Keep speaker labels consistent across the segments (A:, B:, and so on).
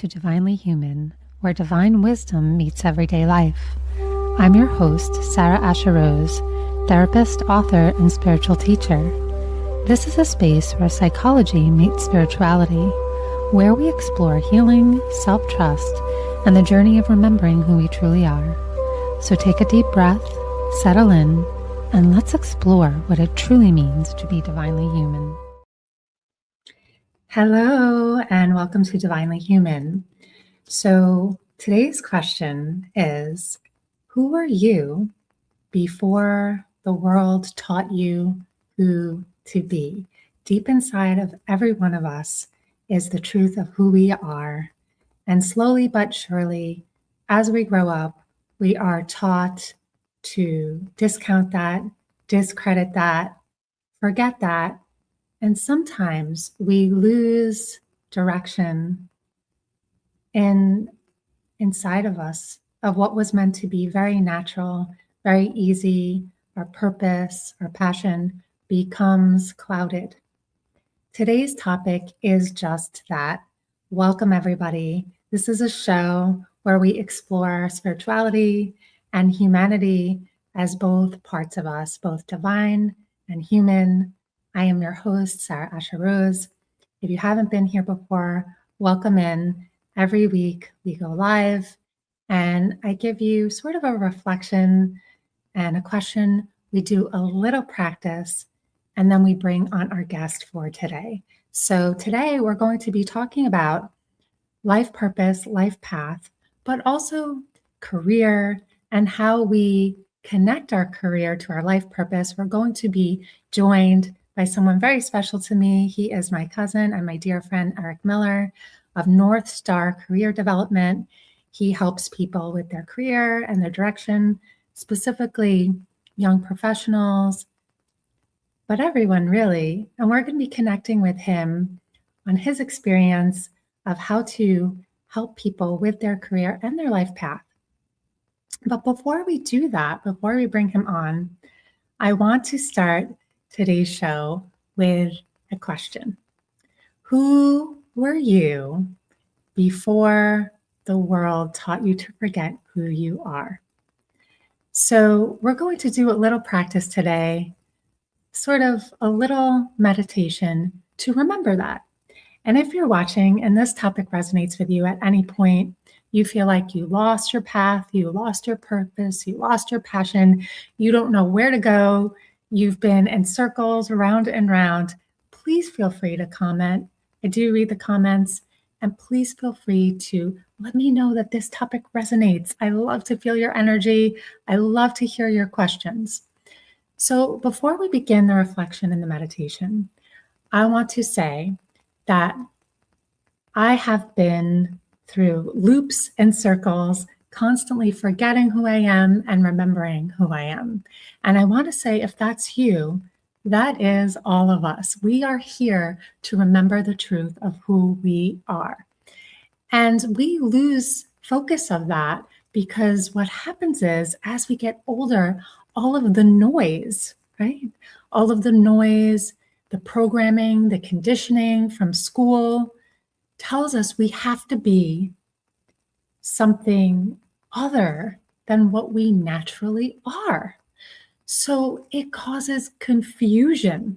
A: to Divinely Human, where divine wisdom meets everyday life. I'm your host, Sarah Asha Rose, therapist, author, and spiritual teacher. This is a space where psychology meets spirituality, where we explore healing, self-trust, and the journey of remembering who we truly are. So take a deep breath, settle in, and let's explore what it truly means to be divinely human. Hello, and welcome to Divinely Human. So today's question is, who were you before the world taught you who to be? Deep inside of every one of us is the truth of who we are. And slowly but surely, as we grow up, we are taught to discount that, discredit that, forget that. And sometimes we lose direction inside of us of what was meant to be very natural, very easy. Our purpose, our passion becomes clouded. Today's topic is just that. Welcome, everybody. This is a show where we explore spirituality and humanity as both parts of us, both divine and human. I am your host, Sarah Asha Rose. If you haven't been here before, welcome in. Every week we go live and I give you sort of a reflection and a question. We do a little practice and then we bring on our guest for today. So today we're going to be talking about life purpose, life path, but also career and how we connect our career to our life purpose. We're going to be joined by someone very special to me. He is my cousin and my dear friend, Eric Miller of North Star Career Development. He helps people with their career and their direction, specifically young professionals, but everyone really. And we're going to be connecting with him on his experience of how to help people with their career and their life path. But before we do that, before we bring him on, I want to start today's show with a question. Who were you before the world taught you to forget who you are? So we're going to do a little practice today, sort of a little meditation to remember that. And if you're watching and this topic resonates with you at any point, you feel like you lost your path, you lost your purpose, you lost your passion, you don't know where to go, you've been in circles round and round, please feel free to comment. I do read the comments, and please feel free to let me know that this topic resonates. I love to feel your energy. I love to hear your questions. So before we begin the reflection and the meditation, I want to say that I have been through loops and circles, constantly forgetting who I am and remembering who I am. And I want to say, if that's you, that is all of us. We are here to remember the truth of who we are. And we lose focus of that because what happens is, as we get older, all of the noise, right? All of the noise, the programming, the conditioning from school tells us we have to be something other than what we naturally are. So it causes confusion,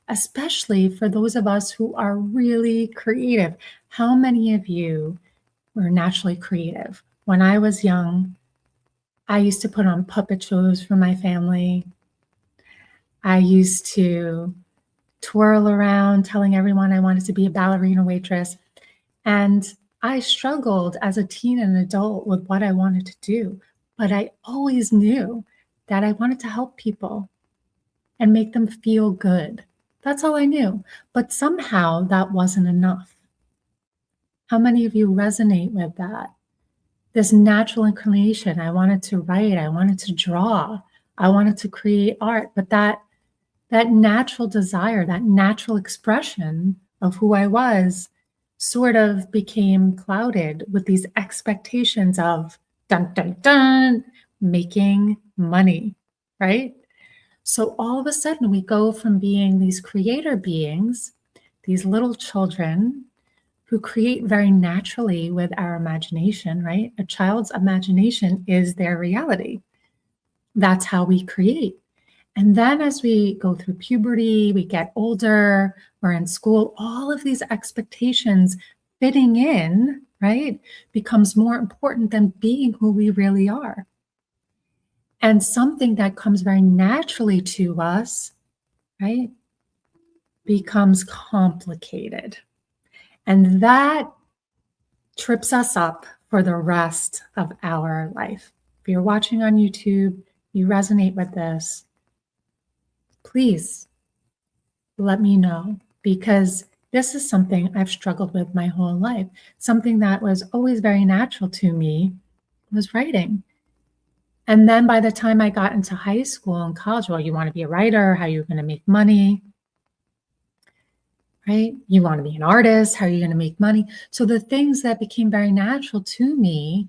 A: especially for those of us who are really creative. How many of you were naturally creative? When I was young, I used to put on puppet shows for my family. I used to twirl around telling everyone I wanted to be a ballerina waitress. And I struggled as a teen and adult with what I wanted to do, but I always knew that I wanted to help people and make them feel good. That's all I knew. But somehow that wasn't enough. How many of you resonate with that? This natural inclination. I wanted to write, I wanted to draw, I wanted to create art, but that natural desire, that natural expression of who I was sort of became clouded with these expectations of dun, dun, dun, making money, right? So all of a sudden we go from being these creator beings, these little children who create very naturally with our imagination, right? A child's imagination is their reality. That's how we create. And then as we go through puberty, we get older, we're in school, all of these expectations fitting in, right, becomes more important than being who we really are. And something that comes very naturally to us, right, becomes complicated. And that trips us up for the rest of our life. If you're watching on YouTube, you resonate with this, please let me know, because this is something I've struggled with my whole life. Something that was always very natural to me was writing. And then by the time I got into high school and college, well, you want to be a writer, how are you going to make money, right? You want to be an artist, how are you going to make money? So the things that became very natural to me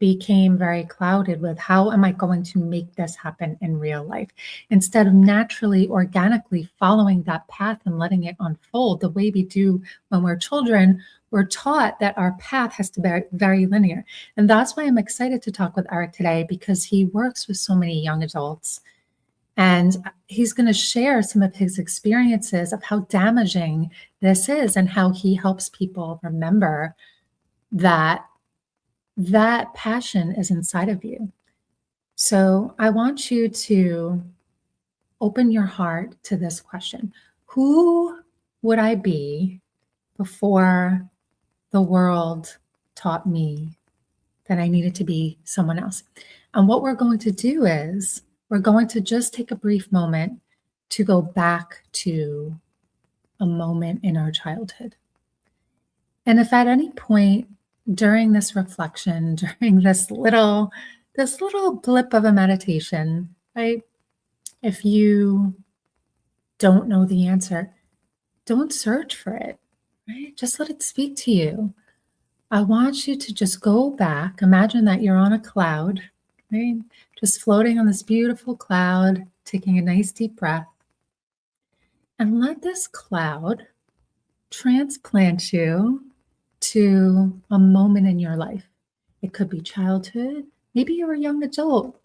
A: became very clouded with how am I going to make this happen in real life? Instead of naturally, organically following that path and letting it unfold the way we do when we're children, we're taught that our path has to be very linear. And that's why I'm excited to talk with Eric today, because he works with so many young adults. And he's going to share some of his experiences of how damaging this is and how he helps people remember that that passion is inside of you. So I want you to open your heart to this question. Who would I be before the world taught me that I needed to be someone else? And what we're going to do is we're going to just take a brief moment to go back to a moment in our childhood. And if at any point during this reflection, during this little blip of a meditation, right? If you don't know the answer, don't search for it, right? Just let it speak to you. I want you to just go back. Imagine that you're on a cloud, right? Just floating on this beautiful cloud, taking a nice deep breath. And let this cloud transplant you to a moment in your life. It could be childhood. Maybe you were a young adult.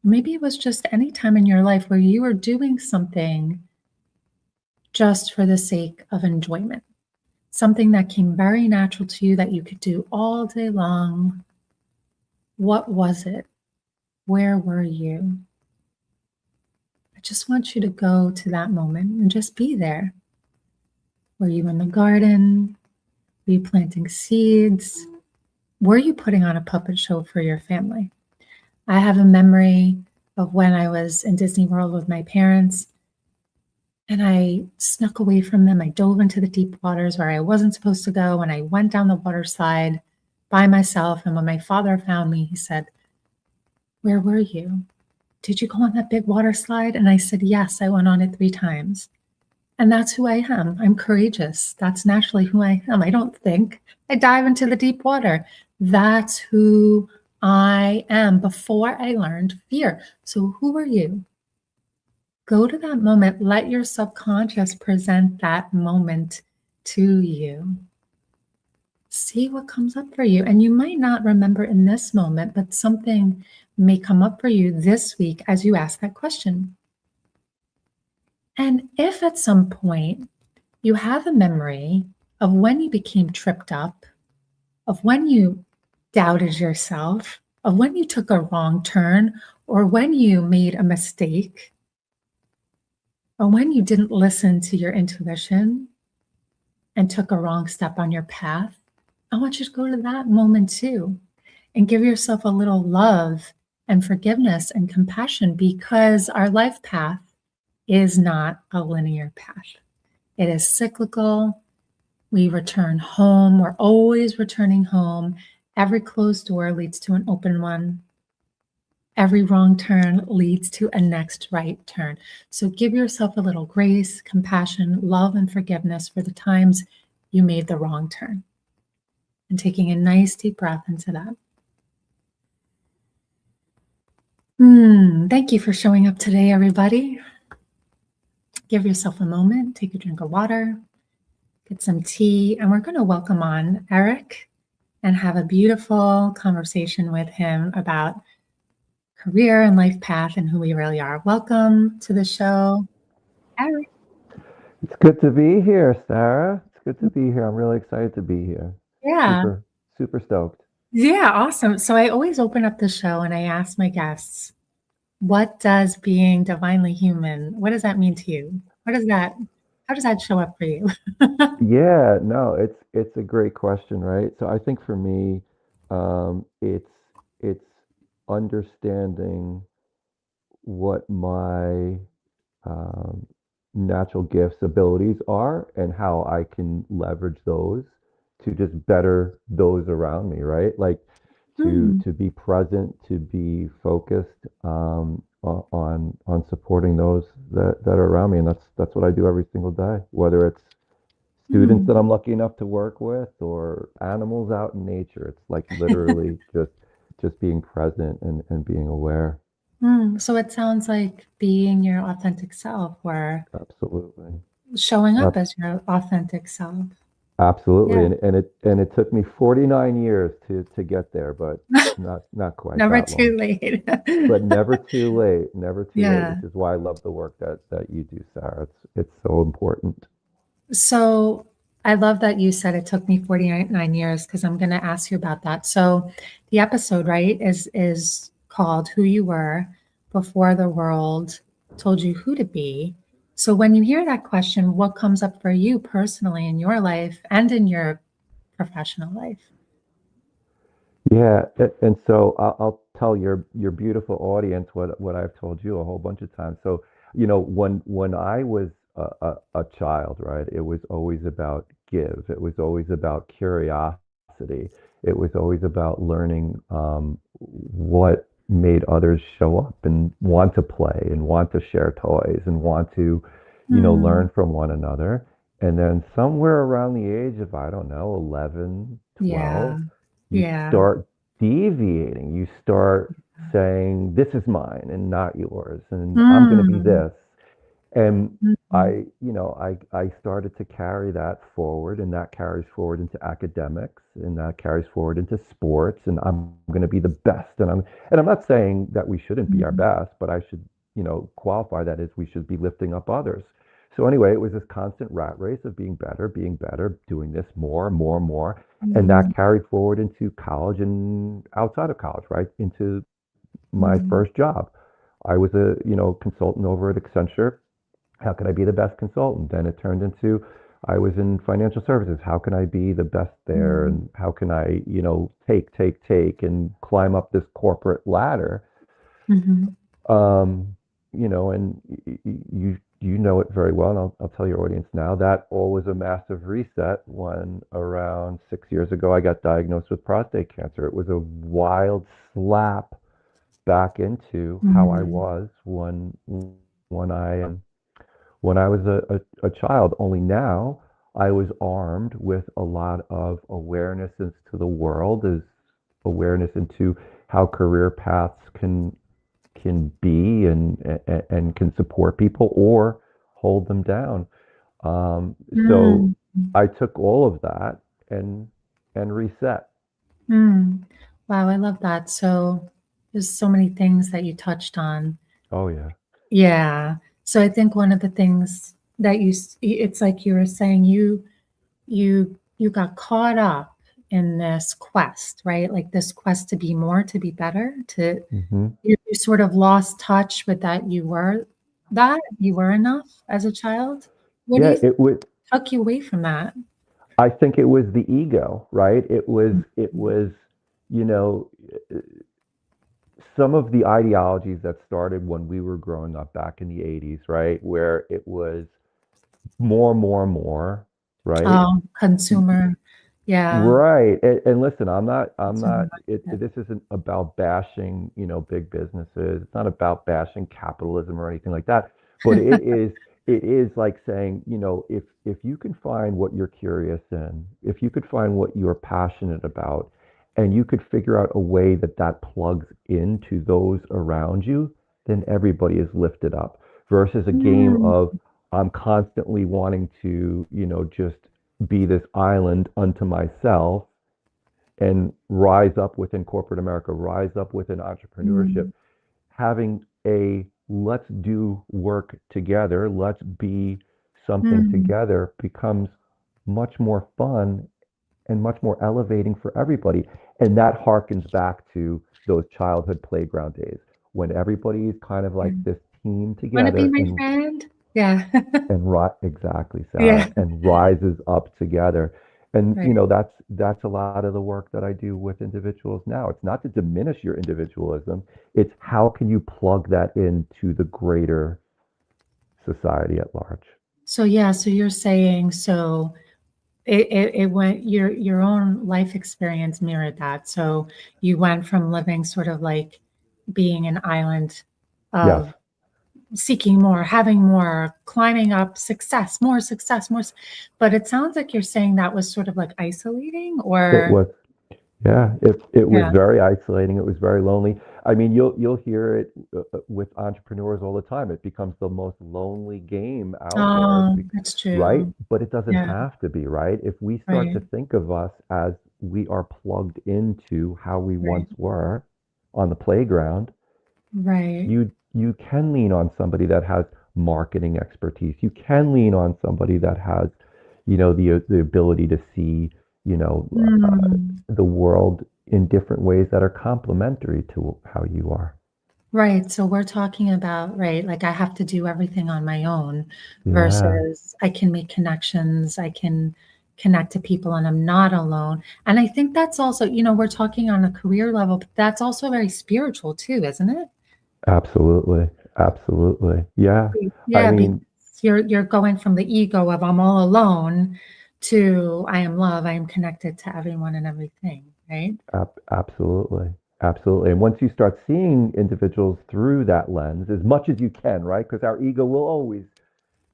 A: Maybe it was just any time in your life where you were doing something just for the sake of enjoyment. Something that came very natural to you that you could do all day long. What was it? Where were you? I just want you to go to that moment and just be there. Were you in the garden? Were you planting seeds? Were you putting on a puppet show for your family? I have a memory of when I was in Disney World with my parents, and I snuck away from them. I dove into the deep waters where I wasn't supposed to go, and I went down the water slide by myself. And when my father found me, he said, "Where were you? Did you go on that big water slide?" And I said, "Yes, I went on it 3 times." And that's who I am. I'm courageous. That's naturally who I am. I don't think. I dive into the deep water. That's who I am before I learned fear. So who are you? Go to that moment. Let your subconscious present that moment to you. See what comes up for you. And you might not remember in this moment, but something may come up for you this week as you ask that question. And if at some point you have a memory of when you became tripped up, of when you doubted yourself, of when you took a wrong turn, or when you made a mistake, or when you didn't listen to your intuition and took a wrong step on your path, I want you to go to that moment too and give yourself a little love and forgiveness and compassion, because our life path is not a linear path. It is cyclical. We return home. We're always returning home. Every closed door leads to an open one. Every wrong turn leads to a next right turn. So give yourself a little grace, compassion, love, and forgiveness for the times you made the wrong turn. And taking a nice deep breath into that. Thank you for showing up today, everybody. Give yourself a moment, take a drink of water, get some tea, and we're going to welcome on Eric and have a beautiful conversation with him about career and life path and who we really are. Welcome to the show, Eric.
B: It's good to be here, Sarah. It's good to be here. I'm really excited to be here.
A: Yeah.
B: Super, super stoked.
A: Yeah, awesome. So I always open up the show and I ask my guests, what does being divinely human, what does that mean to you? What does that, how does that show up for you?
B: Yeah, no, it's a great question, right? So I think for me, it's understanding what my um, natural gifts, abilities are, and how I can leverage those to just better those around me, right? Like
A: Hmm.
B: to be present, to be focused on supporting those that are around me, and that's what I do every single day. Whether it's students
A: Hmm.
B: that I'm lucky enough to work with, or animals out in nature, it's like literally just being present and being aware.
A: So it sounds like being your authentic self or
B: Absolutely.
A: showing up
B: Ab-
A: as your authentic self.
B: Absolutely.
A: Yeah.
B: And it took me 49 years to get there, but not quite
A: Never
B: that long.
A: too late.
B: But never too late, never too late,
A: Yeah.
B: which is why I love the work that you do, Sarah. It's so important.
A: So I love that you said it took me 49 years because I'm going to ask you about that. So the episode, right, is called Who You Were Before the World Told You Who to Be. So when you hear that question, what comes up for you personally in your life and in your professional life?
B: Yeah, and so I'll tell your beautiful audience what I've told you a whole bunch of times. So, when I was a child, right, it was always about give. It was always about curiosity. It was always about learning what made others show up and want to play and want to share toys and want to,
A: Hmm.
B: learn from one another. And then somewhere around the age of, I don't know, 11,
A: Yeah.
B: 12, you
A: Yeah.
B: start deviating. You start saying, this is mine and not yours, and I'm going to be
A: Mm.
B: this. And
A: Mhm.
B: I started to carry that forward, and that carries forward into academics, and that carries forward into sports, and I'm going to be the best. And I'm not saying that we shouldn't be our
A: Mhm.
B: best, but I should, qualify that as we should be lifting up others. So anyway, it was this constant rat race of being better, doing this more, more, more. And
A: Mhm.
B: that carried forward into college and outside of college, right? Into my first
A: Mhm.
B: job. I was a, consultant over at Accenture. How can I be the best consultant? Then it turned into I was in financial services. How can I be the best there?
A: Mhm.
B: And how can I, take and climb up this corporate ladder?
A: Mhm.
B: Um, and you know it very well, and I'll tell your audience now that all was a massive reset when around 6 years ago I got diagnosed with prostate cancer. It was a wild slap back into how I
A: Mhm.
B: was when I was a child. Only now I was armed with a lot of awareness into the world, as awareness into how career paths can be and can support people or hold them down. So
A: Mm.
B: I took all of that and and reset.
A: Mm. Wow, I love that. So there's so many things that you touched on.
B: Oh yeah.
A: Yeah. So I think one of the things that it's like you were saying, you got caught up in this quest, right? Like this quest to be more, to be better, to
B: Hmm.
A: you sort of lost touch with that you were enough as a child. What do
B: Yeah,
A: you think
B: it would.
A: took you away from that?
B: I think it was the ego, right? It was, you know, some of the ideologies that started when we were growing up back in the 80s, right? Where it was more, more, more, right?
A: Consumer. Yeah.
B: Right. And listen, I'm not,
A: Consumer mindset.
B: this isn't about bashing, big businesses. It's not about bashing capitalism or anything like that. But it is like saying, if you can find what you're curious in, if you could find what you're passionate about, and you could figure out a way that that plugs into those around you, then everybody is lifted up versus a game
A: Mm.
B: of I'm constantly wanting to, just be this island unto myself and rise up within corporate America, rise up within entrepreneurship,
A: Mm,
B: having a let's do work together, let's be something
A: mm,
B: together becomes much more fun and much more elevating for everybody. And that harkens back to those childhood playground days when everybody is kind of like
A: yeah.
B: this team
A: Want to be
B: together
A: my friend? Yeah.
B: exactly,
A: Yeah.
B: Sarah, and rises up together. And
A: Right.
B: that's a lot of the work that I do with individuals now. It's not to diminish your individualism. It's how can you plug that into the greater society at large.
A: So yeah, so you're saying so it went your own life experience mirrored that. So you went from living sort of like being an island
B: Yes,
A: of seeking more, having more, climbing up, success, more. But it sounds like you're saying that was sort of like isolating
B: it
A: or
B: was. Yeah, it was
A: yeah.
B: very isolating. It was very lonely. I mean, you'll hear it with entrepreneurs all the time. It becomes the most lonely game out there,
A: Oh, that's
B: right?
A: true.
B: But it doesn't
A: Yeah,
B: have to be, right? If we start
A: right,
B: to think of us as we are plugged into how we
A: right,
B: once were on the playground,
A: right.
B: you can lean on somebody that has marketing expertise. You can lean on somebody that has, the ability to see, you know,
A: Mm.
B: the world in different ways that are complementary to how you are.
A: Right. So we're talking about, right, like I have to do everything on my own
B: Yeah,
A: versus I can make connections, I can connect to people and I'm not alone. And I think that's also, we're talking on a career level, but that's also very spiritual too, isn't it?
B: absolutely. Absolutely. Yeah. I
A: Yeah, because
B: mean,
A: you're going from the ego of I'm all alone to I am love, I am connected to everyone and everything, right?
B: absolutely. Absolutely. And once you start seeing individuals through that lens, as much as you can, right? Because our ego will always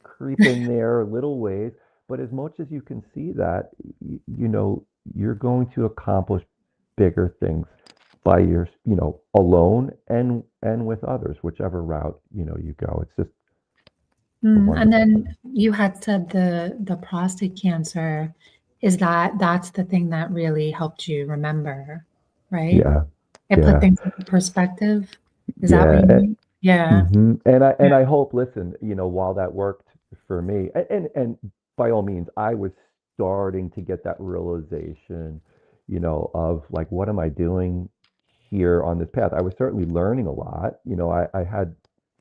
B: creep in there little ways, but as much as you can see that, you're going to accomplish bigger things by alone and with others, whichever route, you go. It's just a
A: And
B: wonderful thing.
A: then you had said the prostate cancer, is that's the thing that really helped you remember, right?
B: Yeah,
A: It put
B: yeah,
A: things into perspective. Is that what
B: yeah.
A: you mean? Yeah.
B: And I
A: Yeah.
B: and I hope, listen, while that worked for me, and by all means, I was starting to get that realization, of like, what am I doing here on this path? I was certainly learning a lot. I had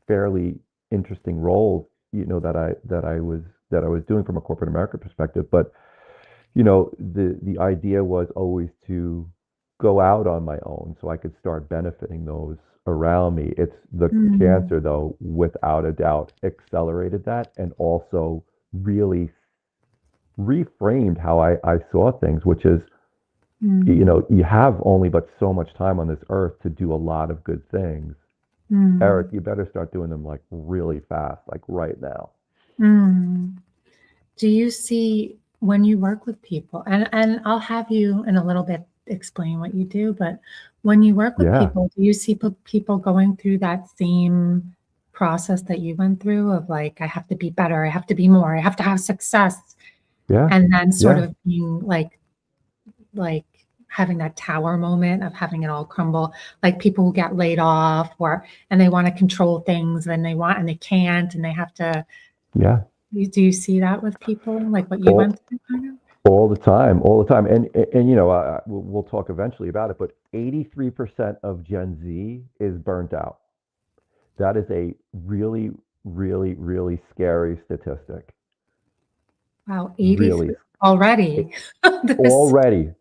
B: fairly interesting roles, that I was doing from a corporate America perspective, but the idea was always to go out on my own so I could start benefiting those around me. It's the
A: Mm,
B: cancer, though, without a doubt, accelerated that and also really reframed how I saw things, which is,
A: mm,
B: you have only but so much time on this earth to do a lot of good things. Eric,
A: mm,
B: you better start doing them like really fast, like right now.
A: mm. Do you see when you work with people, and I'll have you in a little bit explain what you do, but when you work with
B: Yeah,
A: people, do you see people going through that same process that you went through of like, I have to be better, I have to be more, I have to have success,
B: yeah,
A: and then sort
B: yeah,
A: of being like having that tower moment of having it all crumble, like people who get laid off or and they want to control things and they want and they can't and they have to
B: yeah.
A: do you see that with people, like what you went
B: All
A: through kind of?
B: All the time, all the time. And we'll talk eventually about it, but 83% of Gen Z is burnt out. That is a really, really, really scary statistic.
A: Wow,
B: Really,
A: 83 already.
B: it,
A: This
B: already,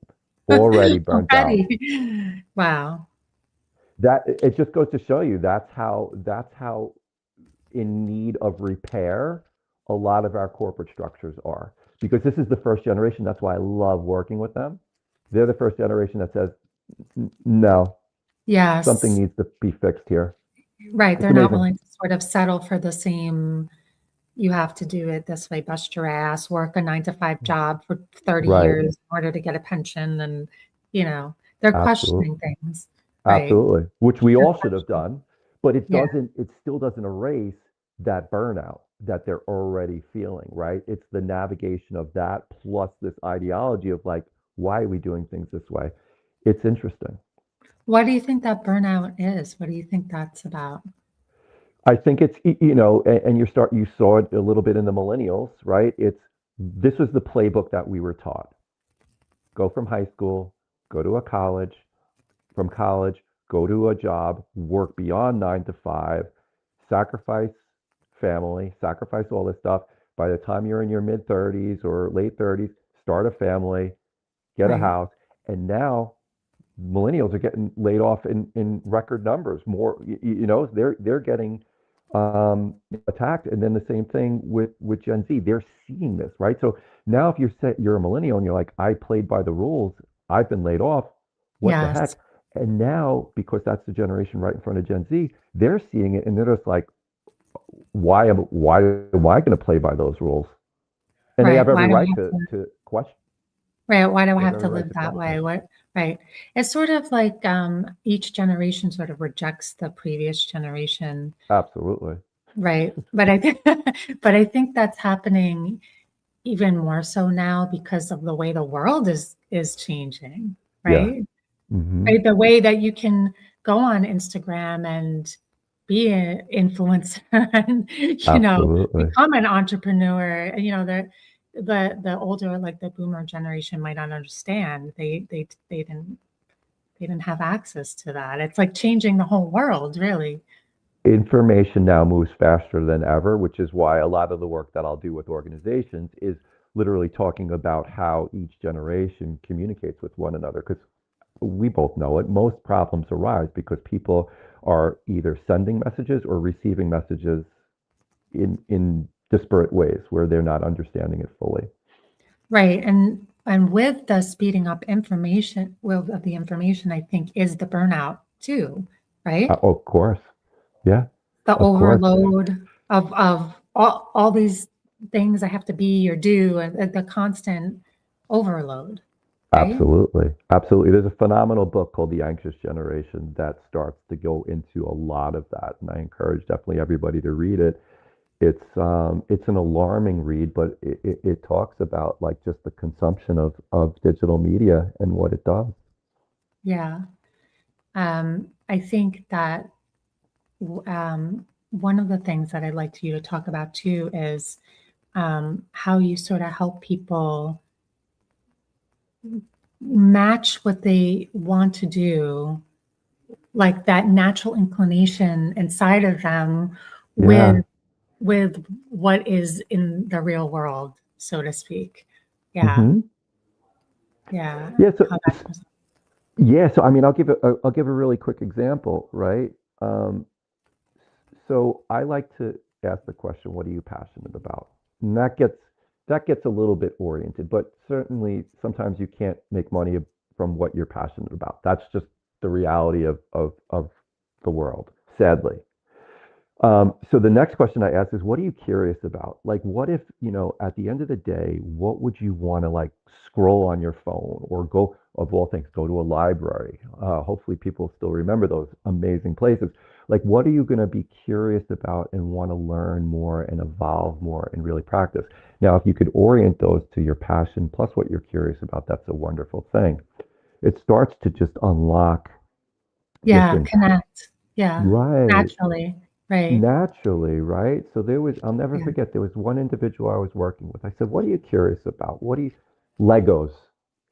B: already burnt out.
A: already. Wow.
B: That it just goes to show you that's how in need of repair a lot of our corporate structures are. Because this is the first generation. That's why I love working with them. They're the first generation that says, no, something
A: Yes.
B: needs to be fixed here.
A: Right,
B: It's
A: they're not
B: amazing.
A: willing to sort of settle for the same, "You have to do it this way, bust your ass, work a 9 to 5 job for 30
B: Right.
A: years in order to get a pension," and, they're
B: Absolutely.
A: questioning things, right?
B: Absolutely. Which we
A: They're
B: all should have
A: questioning.
B: done, but
A: Yeah.
B: it still doesn't erase that burnout. that they're already feeling, right? It's the navigation of that plus this ideology of like, why are we doing things this way? It's interesting.
A: What do you think that burnout is? What do you think that's about?
B: I think it's and you saw it a little bit in the millennials, right? It's this was the playbook that we were taught. Go from high school, go to a college, from college, go to a job, work beyond 9 to 5, sacrifice family, sacrifice all this stuff. By the time you're in your mid 30s or late 30s, start a family, get a
A: Right.
B: house. And now millennials are getting laid off in record numbers. More, they're getting attacked. And then the same thing with Gen Z. They're seeing this, right? So now, if you're a millennial and you're like, I played by the rules, I've been laid off. What the
A: Yes.
B: heck? And now, because that's the generation right in front of Gen Z, they're seeing it and they're just like, why am I going to play by those rules? And they
A: Right.
B: have every
A: Why do I
B: right
A: have
B: to
A: to,
B: to question.
A: right? Why do I
B: They have
A: have
B: every
A: to
B: right
A: live
B: to
A: that
B: question.
A: way? What, right. It's sort of like each generation sort of rejects the previous generation,
B: Absolutely.
A: right? But I think, but I think that's happening even more so now because of the way the world is changing,
B: Yeah.
A: right?
B: Hmm.
A: Right, the way that you can go on Instagram and be an influencer and,
B: Absolutely.
A: become an entrepreneur. The older, like the boomer generation might not understand. They didn't have access to that. It's like changing the whole world, really.
B: Information now moves faster than ever, which is why a lot of the work that I'll do with organizations is literally talking about how each generation communicates with one another. Because we both know it, most problems arise because people are either sending messages or receiving messages in disparate ways where they're not understanding it fully.
A: Right. And with the speeding up information, well, of the information, I think is the burnout too, right?
B: Of course. Yeah,
A: The
B: of course.
A: overload of all these things I have to be or do, and the constant overload, right?
B: Absolutely. Absolutely. There's a phenomenal book called The Anxious Generation that starts to go into a lot of that. And I encourage definitely everybody to read it. It's an alarming read, but it talks about like just the consumption of digital media and what it does.
A: Yeah. I think that one of the things that I'd like you to talk about too is how you sort of help people match what they want to do, like that natural inclination inside of them, with
B: Yeah.
A: what is in the real world, so to speak. Yeah,
B: Hmm.
A: yeah.
B: Yeah.
A: How that comes.
B: Yeah. So I mean, I'll give a really quick example, right? Um, So I like to ask the question, what are you passionate about? And that gets a little bit oriented, but certainly sometimes you can't make money from what you're passionate about. That's just the reality of the world, sadly. So the next question I ask is, what are you curious about? Like, what if, at the end of the day, what would you want to like scroll on your phone or go, of all things, go to a library? Hopefully people still remember those amazing places. Like, what are you going to be curious about and want to learn more and evolve more and really practice? Now, if you could orient those to your passion plus what you're curious about, that's a wonderful thing. It starts to just unlock this
A: Yeah, connect. Yeah,
B: right.
A: naturally. Right.
B: Naturally, right? So I'll never
A: Yeah.
B: forget, there was one individual I was working with. I said, what are you curious about? Legos.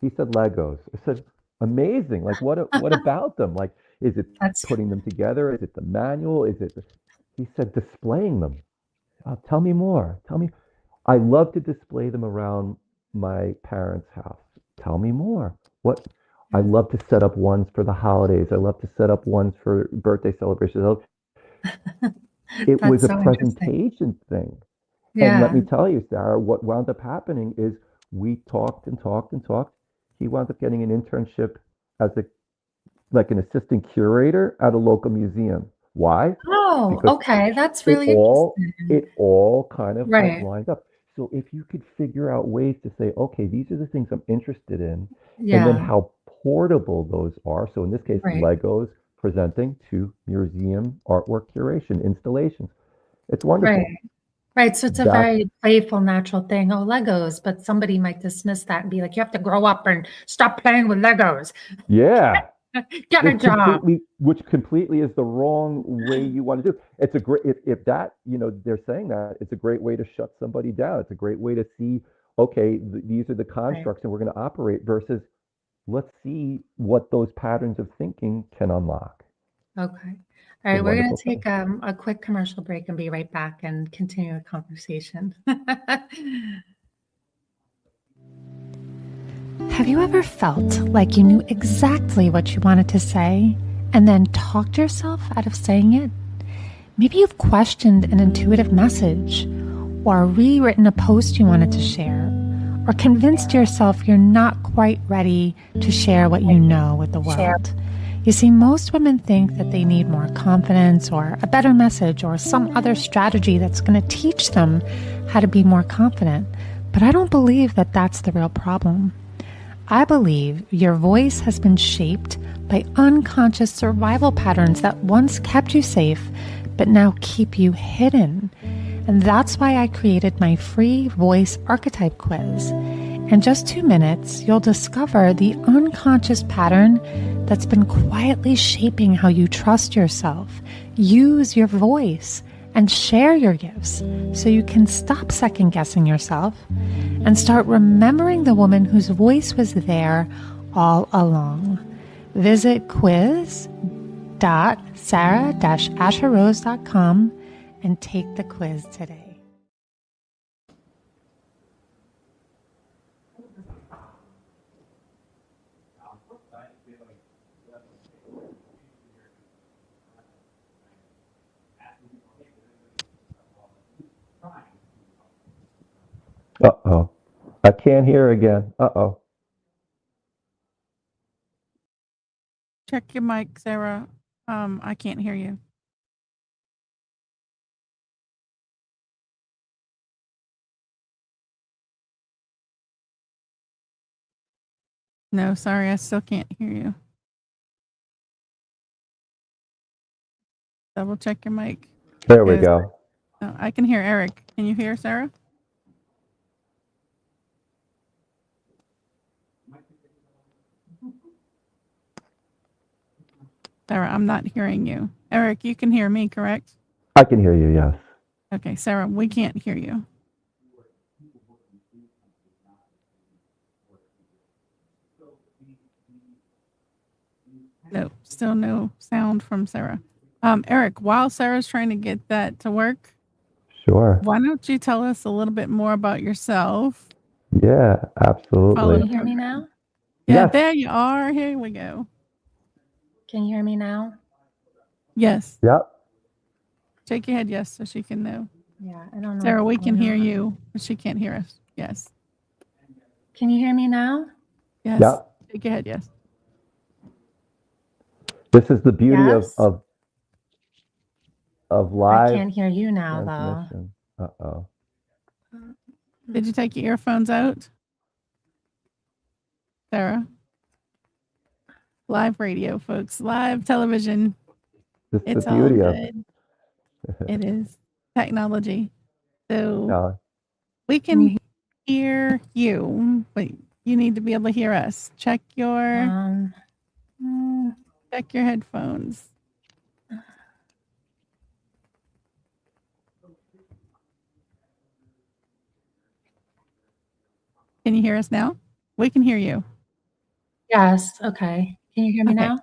B: He said, Legos. I said, amazing. Like, what about them? Like, is it
A: That's
B: putting them together? Is it the manual? He said, displaying them. Tell me more. Tell me. I love to display them around my parents' house. Tell me more. What? I love to set up ones for the holidays. I love to set up ones for birthday celebrations. It was
A: that's
B: a
A: so interesting.
B: presentation thing. And let
A: Yeah.
B: me tell you, Sarah, what wound up happening is we talked and talked and talked. He wound up getting an internship as an assistant curator at a local museum. Why?
A: Oh,
B: Because
A: okay, that's
B: it
A: really
B: all
A: interesting.
B: it all kind of like
A: Right.
B: lined up. So if you could figure out ways to say, okay, these are the things I'm interested in, and then
A: Yeah,
B: how portable those are. So in this case,
A: right.
B: Legos presenting to museum artwork curation installations. It's
A: Right.
B: wonderful.
A: Right, so it's a
B: That's
A: very playful, natural thing. "Oh, Legos," but somebody might dismiss that and be like, "You have to grow up and stop playing with Legos.
B: yeah.
A: Get a job."
B: Which completely is the wrong way you want to do. It's a great if that they're saying that it's a great way to shut somebody down. It's a great way to see, okay, these are the
A: Right,
B: constructs and we're going to operate versus let's see what those patterns of thinking can unlock.
A: okay.
B: It's a
A: Alright, we're gonna
B: wonderful thing.
A: take, a quick commercial break and be right back and continue the conversation. Have you ever felt like you knew exactly what you wanted to say and then talked yourself out of saying it? Maybe you've questioned an intuitive message, or rewritten a post you wanted to share, or convinced yourself you're not quite ready to share what you know with the world. You see, most women think that they need more confidence, or a better message, or some other strategy that's going to teach them how to be more confident. But I don't believe that that's the real problem. I believe your voice has been shaped by unconscious survival patterns that once kept you safe, but now keep you hidden. And that's why I created my free voice archetype quiz. In just 2 minutes, you'll discover the unconscious pattern that's been quietly shaping how you trust yourself, use your voice, and share your gifts so you can stop second guessing yourself and start remembering the woman whose voice was there all along. Visit quiz.sarah-asharose.com and take the quiz today.
B: Uh-oh. I can't hear again. Uh-oh.
C: Check your mic, Sarah. I can't hear you. No, sorry, I still can't hear you. Double check your mic.
B: There we
C: Because
B: go.
C: I can hear Eric. Can you hear Sarah? Sarah, I'm not hearing you. Eric, you can hear me, correct?
B: I can hear you, yes.
C: Okay, Sarah, we can't hear you. No, still no sound from Sarah. Eric, while Sarah's trying to get that to work,
B: Sure.
C: why don't you tell us a little bit more about yourself?
B: Yeah, absolutely.
A: Can you hear me now?
C: Yeah,
B: Yes.
C: there you are. Here we go.
A: Can you hear me now?
C: Yes.
B: Yep.
C: Shake your head yes so she can know.
A: Yeah, I don't know.
C: Sarah,
A: what's
C: we can
A: going
C: hear
A: on.
C: you, but she can't hear us. Yes.
A: Can you hear me now?
C: Yes.
B: Yep.
C: Shake your head yes.
B: This is the beauty
A: Yes?
B: of
A: I
B: live
A: can't hear you now,
B: transmission. Uh-oh.
A: though.
C: Did you take your earphones out? Sarah? Live radio, folks. Live television.
B: This is the
C: It's all
B: beauty of
C: good. It is technology. So
B: no,
C: we
A: Can you
C: can hear you, but you need to be able to hear us. Check your
A: mm,
C: headphones. Can you hear us now? We can hear you.
A: yes, okay. Can you hear me
C: Okay.
A: now?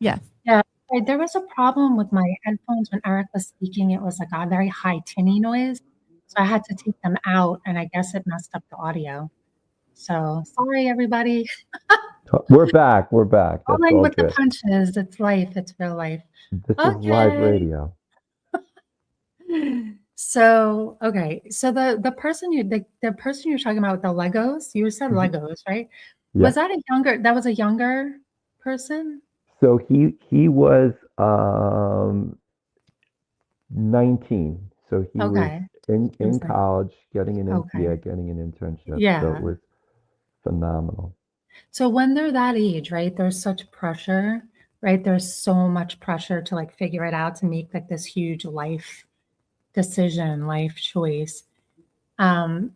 C: Yes.
A: Yeah. Right, there was a problem with my headphones when Eric was speaking. It was like a very high tinny noise. So I had to take them out, and I guess it messed up the audio. So sorry, everybody.
B: we're back. We're back. That's
A: Rolling
B: all
A: with the
B: good.
A: punches. It's life. It's real life.
B: This is live
A: Okay.
B: radio.
A: So, okay. So the person the person you're talking about with the Legos, you said
B: Mhm.
A: Legos, right? Was
B: Yes.
A: that was a younger person?
B: So he was 19. So he was
A: Okay. He
B: in
A: was like,
B: college,
A: okay.
B: getting an internship. So it
A: Yeah.
B: was phenomenal.
A: So when they're that age, right, there's such pressure, right? There's so much pressure to like figure it out to make like this huge life decision, life choice. Um,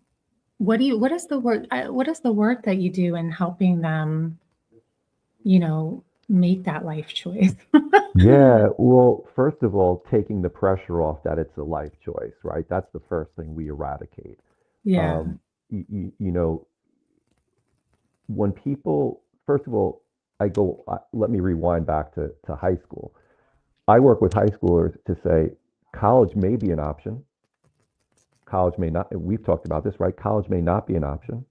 A: what is the work that you do in helping them, make that life choice?
B: Yeah, well, first of all, taking the pressure off that it's a life choice, right? That's the first thing we eradicate.
A: Yeah.
B: Um, you know, when people, first of all, let me rewind back to high school. I work with high schoolers to say college may be an option. College may not, we've talked about this, right? College may not be an option.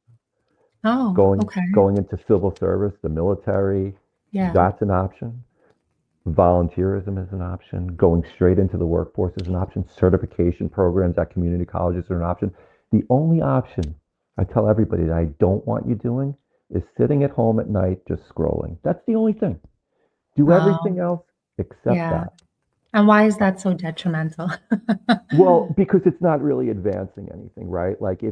A: Oh, okay.
B: Going into civil service, the military,
A: Yeah.
B: that's an option. Volunteerism is an option. Going straight into the workforce is an option. Certification programs at community colleges are an option. The only option I tell everybody that I don't want you doing is sitting at home at night just scrolling. That's the only thing. Do everything
A: Oh,
B: else except
A: yeah.
B: that.
A: And why is that so detrimental?
B: Well, because it's not really advancing anything, right? Like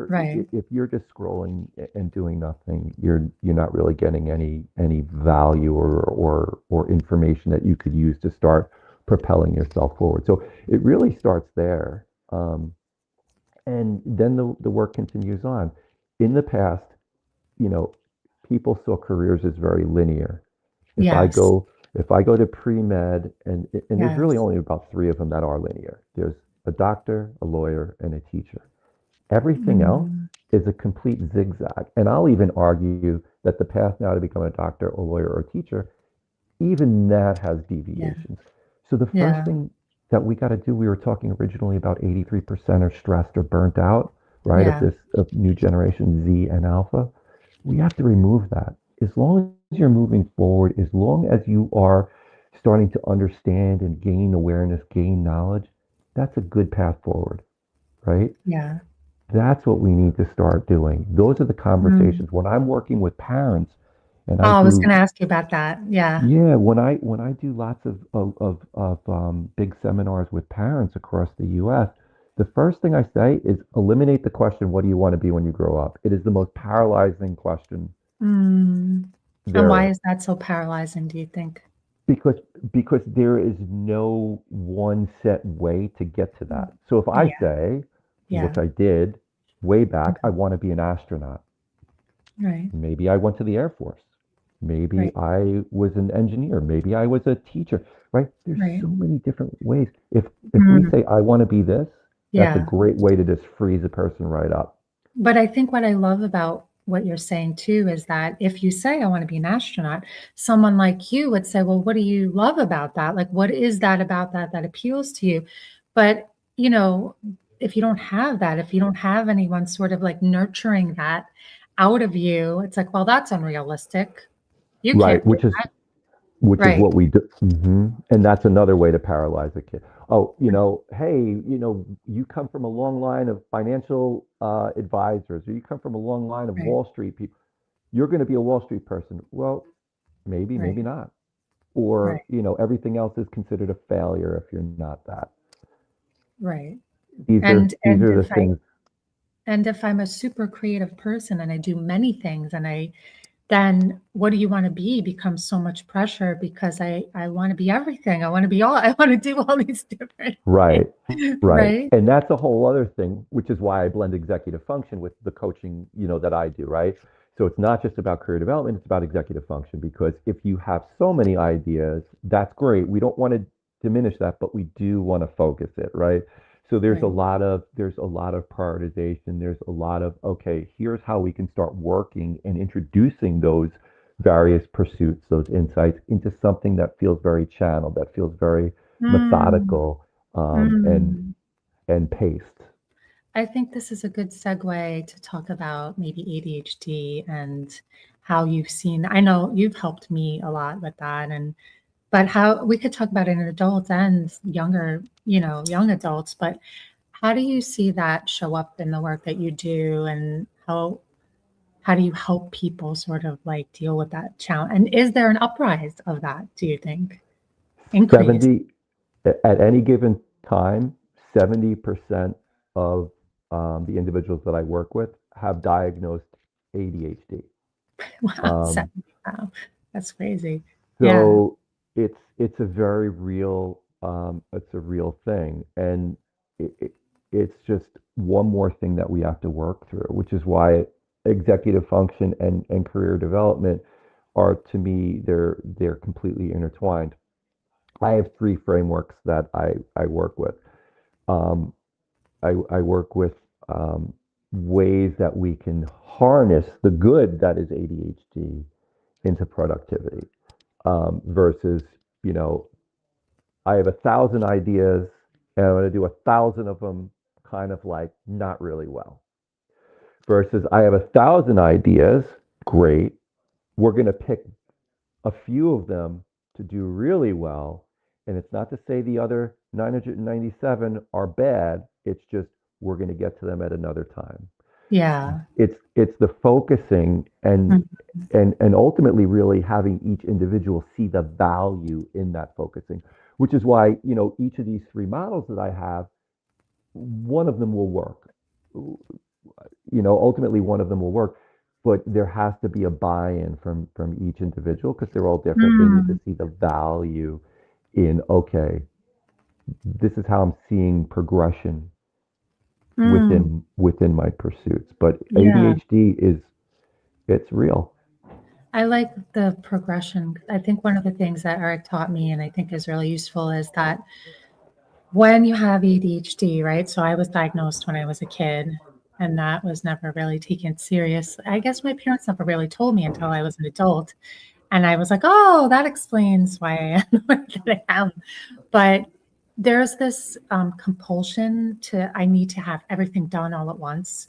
A: Right,
B: if you're just scrolling and doing nothing, you're not really getting any value or information that you could use to start propelling yourself forward. So it really starts there, and then the work continues on. In the past, you know, people saw careers as very linear. If I
A: yes,
B: go if I go to pre-med, and there's really
A: yes.
B: only about three of them that are linear. There's a doctor, a lawyer, and a teacher. Everything else
A: Mm,
B: is a complete zigzag. And I'll even argue that the path now to become a doctor, a lawyer, or a teacher, even that has
A: yeah,
B: deviations. So the first
A: yeah,
B: thing that we got to do, we were talking originally about 83% are stressed or burnt out, right?
A: yeah,
B: Of new generation Z and Alpha. We have to remove that. As long as you're moving forward, as long as you are starting to understand and gain awareness, gain knowledge, that's a good path forward, right?
A: yeah.
B: That's what we need to start doing. Those are the
A: Mm.
B: conversations. When I'm working with parents and
A: Oh,
B: I
A: I was
B: do,
A: gonna ask you about that. Yeah.
B: yeah, when I do lots of big seminars with parents across the U.S., the first thing I say is eliminate the question, "What do you want to be when you grow up?" It is the most paralyzing question
A: Mm. And
B: there
A: why
B: is.
A: is that so paralyzing, do you think?
B: Because there is no one set way to get to
A: Mm.
B: that. So if I
A: Yeah,
B: say,
A: yeah.
B: which I did way back, I
A: Okay.
B: want to be an astronaut.
A: Right,
B: Maybe I went to the Air Force. Maybe
A: right,
B: I was an engineer. Maybe I was a teacher, right? There's
A: right.
B: so many different ways. If we
A: Mm.
B: say I want to be this, that's a
A: Yeah.
B: great way to just freeze a person right up.
A: But I think what I love about what you're saying too is that if you say, I want to be an astronaut, someone like you would say, well, what do you love about that? Like, what is that about that that appeals to you? But, if you don't have that, if you don't have anyone sort of like nurturing that out of you, it's like, well, that's unrealistic. You
B: Right,
A: can't do that.
B: which is
A: Right,
B: what we do. And that's another way to paralyze a kid. Oh, hey, you come from a long line of financial advisors, or you come from a long line of
A: right,
B: Wall Street people. You're going to be a Wall Street person. Well, maybe,
A: right,
B: maybe not. Or,
A: right,
B: everything else is considered a failure if you're not that.
A: right.
B: These are
A: And
B: these
A: and
B: are
A: if
B: the
A: I
B: things.
A: and if I'm a super creative person and I do many things and then what do you want to be becomes so much pressure because I want to be everything. I want to be all I want to do all these different things.
B: Right, right.
A: Right?
B: And that's a whole other thing, which is why I blend executive function with the coaching, that I do, right? So it's not just about career development, it's about executive function because if you have so many ideas, that's great. We don't want to diminish that, but we do want to focus it, right? So
A: Right.
B: there's a lot of prioritization, there's a lot of okay, here's how we can start working and introducing those various pursuits, those insights into something that feels very channeled, that feels very
A: Mm,
B: methodical, and
A: mm.
B: paced.
A: I think this is a good segue to talk about maybe ADHD and how you've seen I know you've helped me a lot with that and but how we could talk about it in adults and younger, young adults, but how do you see that show up in the work that you do and how do you help people sort of like deal with that challenge? And is there an uprise of that, do you think? Increase?
B: 70 at any given time, 70% of the individuals that I work with have diagnosed ADHD.
A: Wow,
B: Um,
A: 70. Wow. That's crazy. Yeah.
B: so it's a very real it's a real thing, and it's just one more thing that we have to work through, which is why executive function and career development are, to me, they're completely intertwined. I have three frameworks that I work with. Um, I work with ways that we can harness the good that is ADHD into productivity versus, you know, I have 1,000 ideas and I'm going to do 1,000 of them kind of like not really well. Versus I have 1,000 ideas, great. We're going to pick a few of them to do really well. And it's not to say the other 997 are bad. It's just we're going to get to them at another time.
A: Yeah.
B: It's the focusing
A: Mhm.
B: and ultimately really having each individual see the value in that focusing, which is why, you know, each of these three models that I have, one of them will work. You know, ultimately one of them will work, but there has to be a buy-in from each individual because they're all different. They need to
A: Mm.
B: see the value in, okay, this is how I'm seeing progression
A: Mm.
B: within my pursuits. But
A: Yeah.
B: ADHD is it's real.
A: I like the progression. I think one of the things that Eric taught me and I think is really useful is that when you have ADHD, right? So I was diagnosed when I was a kid, and that was never really taken seriously. I guess my parents never really told me until I was an adult. And I was like, oh, that explains why I am the way that I am. But there's this compulsion to, I need to have everything done all at once.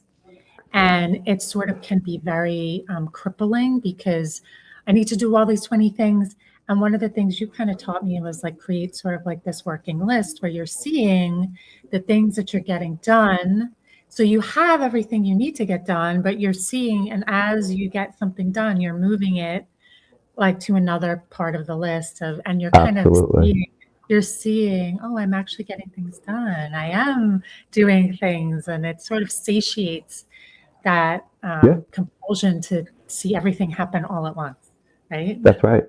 A: And it sort of can be very crippling because I need to do all these 20 things. And one of the things you kind of taught me was like create sort of like this working list where you're seeing the things that you're getting done. So you have everything you need to get done, but you're seeing, and as you get something done, you're moving it like to another part of the list of, and you're kind of
B: Absolutely.
A: seeing, you're seeing, oh, I'm actually getting things done. I am doing things, and it sort of satiates that
B: Yeah,
A: compulsion to see everything happen all at once, right?
B: that's right.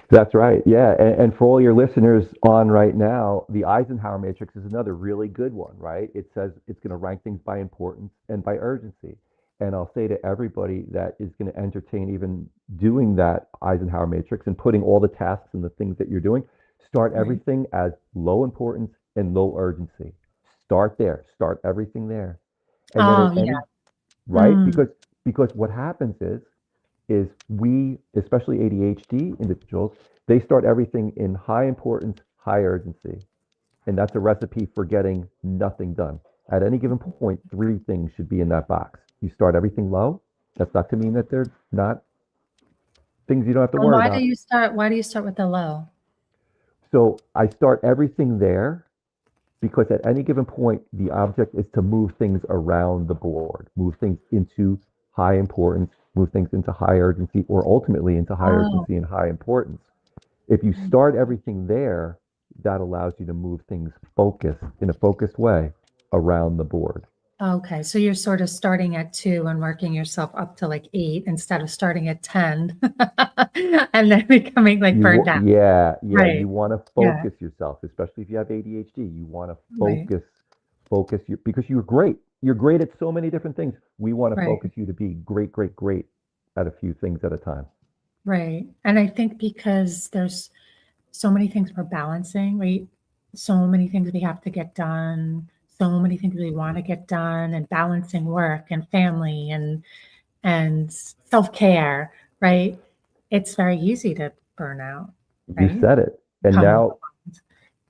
B: That's right. Yeah. And for all your listeners on right now, the Eisenhower matrix is another really good one, right? It says it's going to rank things by importance and by urgency. And I'll say to everybody that is going to entertain even doing that Eisenhower matrix and putting all the tasks and the things that you're doing, start
A: Right.
B: everything as low importance and low urgency. Start there. Start everything there. And then
A: Oh,
B: at
A: yeah.
B: any, right?
A: Mm,
B: Because what happens is we, especially ADHD individuals, they start everything in high importance, high urgency. And that's a recipe for getting nothing done. At any given point, three things should be in that box. You start everything low. That's not to mean that they're not things you don't have to
A: and
B: worry about.
A: why do you start with the low?
B: So I start everything there because at any given point, the object is to move things around the board, move things into high importance, move things into high urgency, or ultimately into high
A: Oh,
B: urgency and high importance. If you start everything there, that allows you to move things focused in a focused way around the board.
A: okay. So you're sort of starting at 2 and working yourself up to like 8 instead of starting at 10 and then becoming like burned out.
B: Yeah, you
A: Right.
B: want to
A: Yeah.
B: focus yourself, especially if you have ADHD. You want to
A: Right.
B: focus you because you're great. You're great at so many different things. We want to
A: Right.
B: focus you to be great, great, great at a few things at a time.
A: Right. And I think because there's so many things we're balancing, right? So many things we have to get done, so many things we want to get done, and balancing work and family and self-care, right? It's very easy to burn out,
B: You
A: right?
B: said it. And
A: Come
B: now,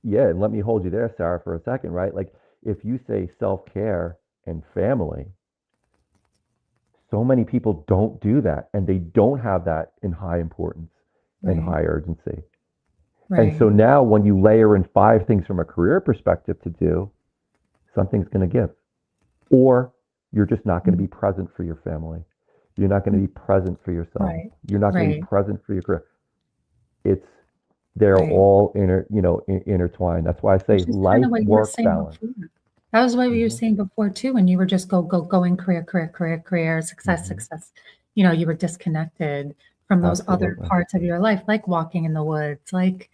B: yeah, and let me hold you there, Sarah, for a second, right? Like if you say self-care and family, so many people don't do that and they don't have that in high importance and
A: right,
B: high urgency. And so
A: right,
B: now when you layer in five things from a career perspective to do, something's going to give. Or you're just not going to be present for your family. You're not going to be present for yourself.
A: right,
B: You're not going to be
A: right,
B: present for your career. It's they're
A: right.
B: all intertwined. That's why I say
A: Which is kind
B: life
A: of what you were
B: work
A: saying
B: balance.
A: before. That was what you were
B: Hmm.
A: saying before too, when you were just going career, career, career, career, success,
B: Hmm.
A: success. You were disconnected from those other
B: Absolutely.
A: parts of your life, like walking in the woods, like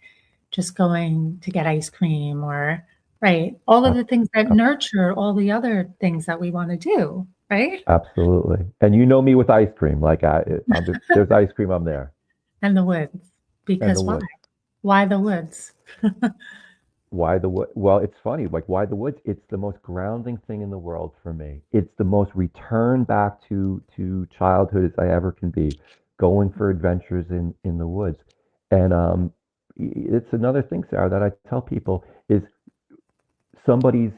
A: just going to get ice cream or right? All of
B: Ab-
A: the things that
B: ab-
A: nurture all the other things that we want to do, right?
B: Absolutely. And you know me with ice cream. Like if there's ice cream, I'm there.
A: And the woods.
B: And the
A: Because why?
B: woods.
A: Why the woods?
B: Why the wood? Well, it's funny. Like why the woods? It's the most grounding thing in the world for me. It's the most return back to childhood as I ever can be. Going for adventures in the woods, and it's another thing, Sarah, that I tell people is somebody's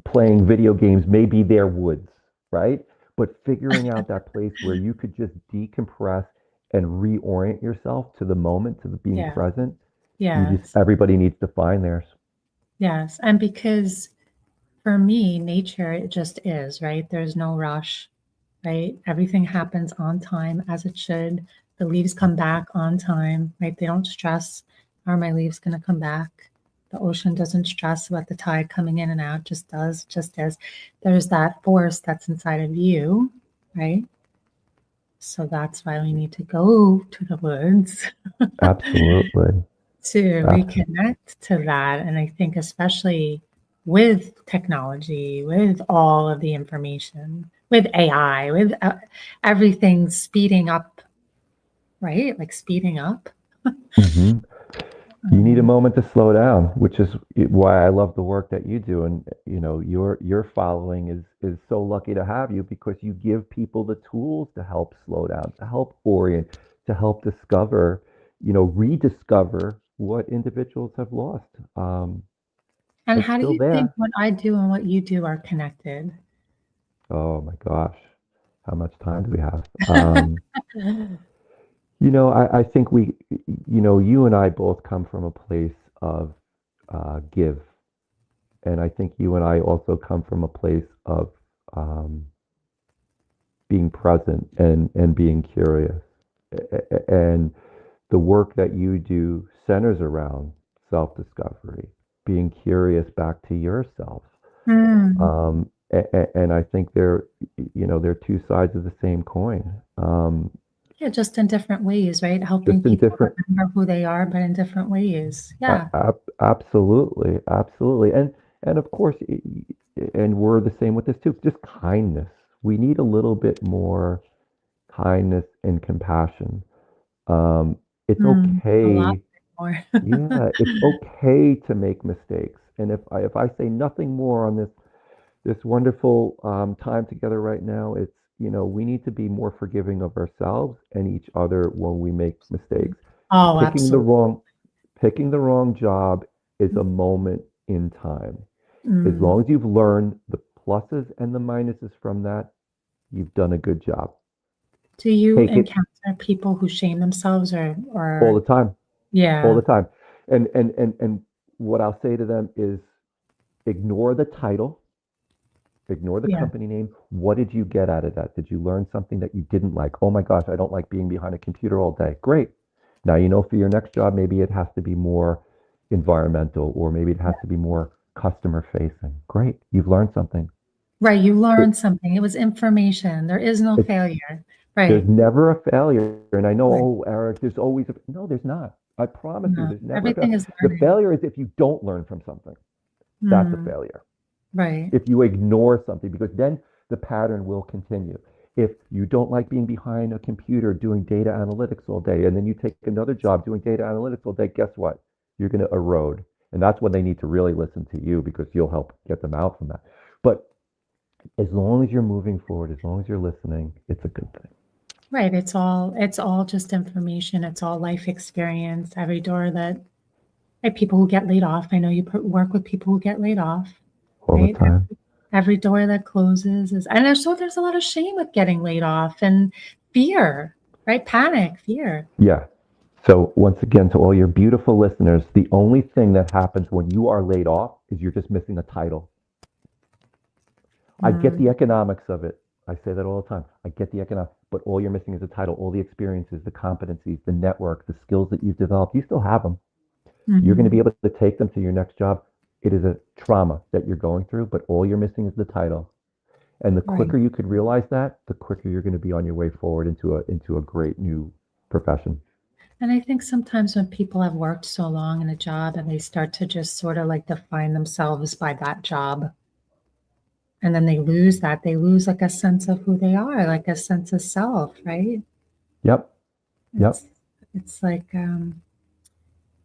B: playing video games may be their woods, right? But figuring out that place where you could just decompress and reorient yourself to the moment, to the being
A: Yeah.
B: present,
A: Yes.
B: everybody needs to find theirs.
A: Yes. And because for me, nature, it just is, right? There's no rush, right? Everything happens on time as it should. The leaves come back on time, right? They don't stress, are my leaves going to come back? The ocean doesn't stress about the tide coming in and out, just does, just is. There's that force that's inside of you, right? So that's why we need to go to the woods
B: Absolutely.
A: to
B: Absolutely.
A: reconnect to that. And I think, especially with technology, with all of the information, with AI, with everything speeding up, right? Like speeding up.
B: Hmm. You need a
A: Um,
B: moment to slow down, which is why I love the work that you do. And your following is so lucky to have you because you give people the tools to help slow down, to help orient, to help discover, rediscover what individuals have lost.
A: and
B: It's
A: how do
B: still
A: you think
B: there.
A: what I do and what you do are connected?
B: Oh my gosh, how much time do we have? I think you and I both come from a place of give. And I think you and I also come from a place of um, being present and being curious. And the work that you do centers around self discovery, being curious back to yourself.
A: Mm.
B: And I think they're two sides of the same coin.
A: Yeah, just in different ways, right? Helping
B: Just in
A: people
B: different,
A: remember who they are, but in different ways. Yeah.
B: absolutely, absolutely. And of course, and we're the same with this too. Just kindness. We need a little bit more kindness and compassion. It's
A: Mm, a lot
B: okay.
A: more.
B: Yeah, it's okay to make mistakes. And if I say nothing more on this wonderful time together right now, it's we need to be more forgiving of ourselves and each other when we make mistakes.
A: Oh,
B: Picking the
A: absolutely.
B: wrong picking the wrong job is a moment in time. As
A: Mm.
B: long as you've learned the pluses and the minuses from that, you've done a good job.
A: Do you
B: Take it
A: encounter people who shame themselves
B: all
A: or
B: the time, all
A: yeah,
B: the time. And what I'll say to them is ignore the title, ignore the
A: yeah,
B: company name. What did you get out of that? Did you learn something that you didn't like? Oh my gosh, I don't like being behind a computer all day. Great. Now you know for your next job, maybe it has to be more environmental or maybe it has to be more customer facing. Great. You've learned something.
A: right. You
B: It,
A: learned something. It was information. There is no
B: it's
A: failure.
B: There's
A: Right.
B: never a failure. And I know,
A: Right.
B: oh, Eric, there's always no, there's not. I promise you,
A: No,
B: there's never a
A: everything
B: failure.
A: is
B: The
A: learning.
B: failure is if you don't learn from something. That's a
A: Mm,
B: failure.
A: right.
B: If you ignore something, because then the pattern will continue. If you don't like being behind a computer doing data analytics all day, and then you take another job doing data analytics all day, guess what? You're going to erode. And that's when they need to really listen to you because you'll help get them out from that. But as long as you're moving forward, as long as you're listening, it's a good thing.
A: Right. It's all just information. It's all life experience. Every door that right, people who get laid off. I know you work with people who get laid off,
B: All the
A: right?
B: time.
A: Every door that closes is, and there's a lot of shame with getting laid off and fear, right? Panic, fear.
B: Yeah. So once again, to all your beautiful listeners, the only thing that happens when you are laid off is you're just missing a title. I get the
A: Mm,
B: economics of it. I say that all the time. I get the economics, but all you're missing is the title, all the experiences, the competencies, the network, the skills that you've developed. You still have them. You're going to be
A: mhm.
B: able to take them to your next job. It is a trauma that you're going through, but all you're missing is the title. And the
A: Right.
B: quicker you could realize that, the quicker you're going to be on your way forward into a great new profession.
A: And I think sometimes when people have worked so long in a job and they start to just sort of like define themselves by that job, and then they lose that, they lose like a sense of who they are, like a sense of self, right?
B: Yep. Yep.
A: It's it's like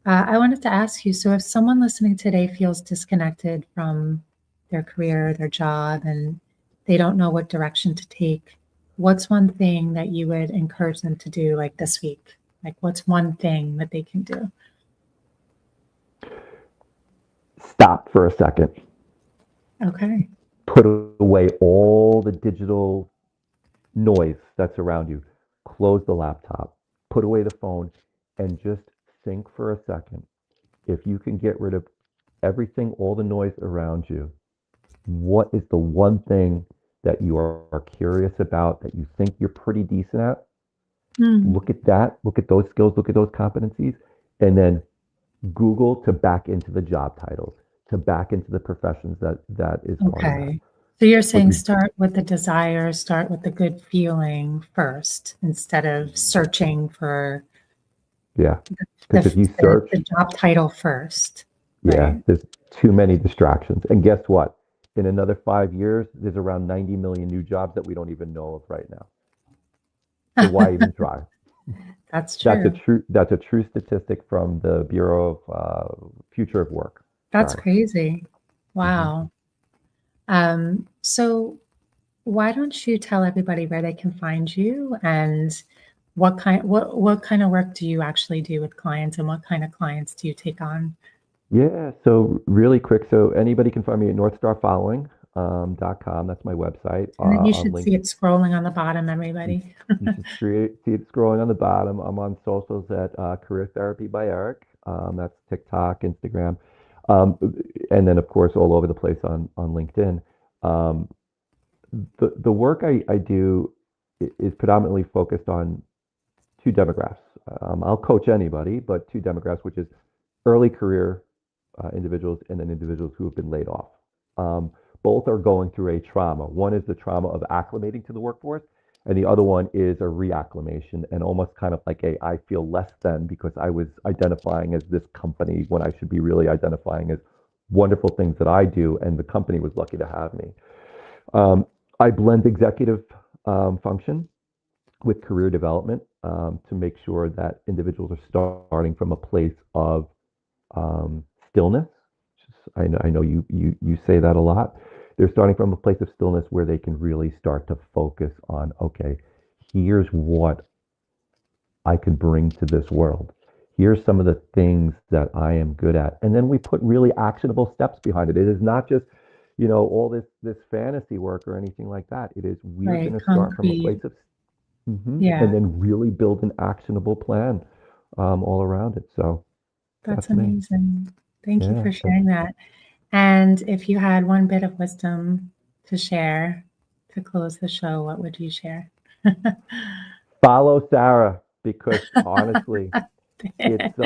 A: I wanted to ask you, so if someone listening today feels disconnected from their career, their job, and they don't know what direction to take, what's one thing that you would encourage them to do like this week? Like what's one thing that they can do?
B: Stop for a second.
A: Okay.
B: Put away all the digital noise that's around you. Close the laptop. Put away the phone and just think for a second. If you can get rid of everything, all the noise around you, what is the one thing that you are curious about, that you think you're pretty decent at?
A: Mm,
B: Look at that. Look at those skills. Look at those competencies. And then Google to back into the job titles, to back into the professions that is part of that.
A: okay. So you're
B: But
A: saying start with the desire, start with the good feeling first instead of searching for
B: yeah,
A: the,
B: because if you search,
A: the job title first,
B: yeah,
A: right?
B: there's too many distractions. And guess what? In another 5 years, there's around 90 million new jobs that we don't even know of right now. So why even try?
A: That's
B: That's a
A: true.
B: true statistic from the Bureau of Future of Work.
A: That's
B: Sorry.
A: crazy.
B: Mhm.
A: Wow. So why don't you tell everybody where they can find you and what kind of work do you actually do with clients and what kind of clients do you take on?
B: Yeah, so really quick, so anybody can find me at northstarfollowing.com. That's my website.
A: And then you
B: On
A: should
B: link,
A: see it scrolling on the bottom,
B: you,
A: everybody.
B: see it scrolling on the bottom. I'm on socials at Career Therapy by Eric. That's TikTok, Instagram, um, and then of course all over the place on LinkedIn. Um, the work I do is predominantly focused on two demographics. I'll coach anybody, but two demographics, which is early career individuals and then individuals who have been laid off. Um, Both are going through a trauma. One is the trauma of acclimating to the workforce, and the other one is a reacclimation and almost kind of like a I feel less than because I was identifying as this company when I should be really identifying as wonderful things that I do, and the company was lucky to have me. Um, I blend executive function with career development to make sure that individuals are starting from a place of stillness. I know you say that a lot. They're starting from a place of stillness where they can really start to focus on, okay, here's what I could bring to this world. Here's some of the things that I am good at. And then we put really actionable steps behind it. It is not just, all this fantasy work or anything like that. It is we're
A: Right,
B: going to start from a place
A: concrete.
B: of
A: Yeah,
B: and then really build an actionable plan all around it. So
A: that's
B: that's me.
A: amazing. Thank you
B: Yeah.
A: for sharing that. And if you had one bit of wisdom to share to close the show, what would you share?
B: Follow Sarah because honestly, it's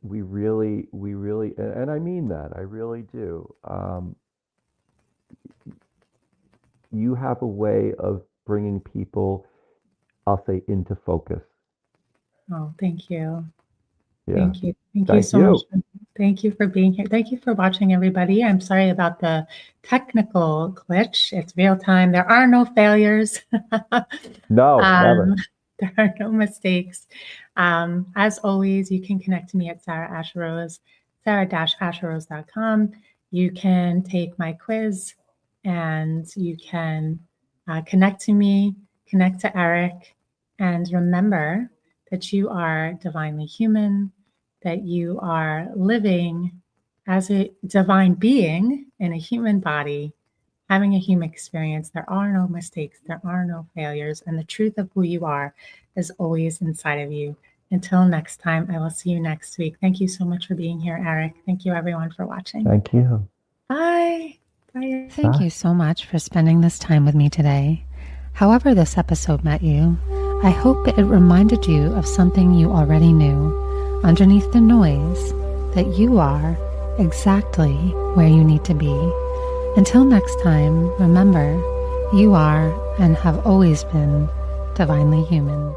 B: we really and I mean that. I really do. You have a way of bringing people, I'll say, into focus.
A: Oh, thank you.
B: Yeah.
A: Thank you. Thank you
B: Thank
A: so much.
B: you.
A: Thank you for being here. Thank you for watching, everybody. I'm sorry about the technical glitch. It's real time. There are no failures.
B: No,
A: um,
B: never.
A: there are no mistakes. As always, you can connect to me at Sarah Asha Rose, sarah-asharose.com. You can take my quiz and you can connect to me, connect to Eric, and remember that you are divinely human, that you are living as a divine being in a human body, having a human experience. There are no mistakes, there are no failures, and the truth of who you are is always inside of you. Until next time, I will see you next week. Thank you so much for being here, Eric. Thank you, everyone, for watching.
B: Thank you.
A: Bye. Bye.
B: Bye.
A: Thank you so much for spending this time with me today. However, this episode met you, I hope it reminded you of something you already knew underneath the noise, that you are exactly where you need to be. Until next time, remember, you are and have always been divinely human.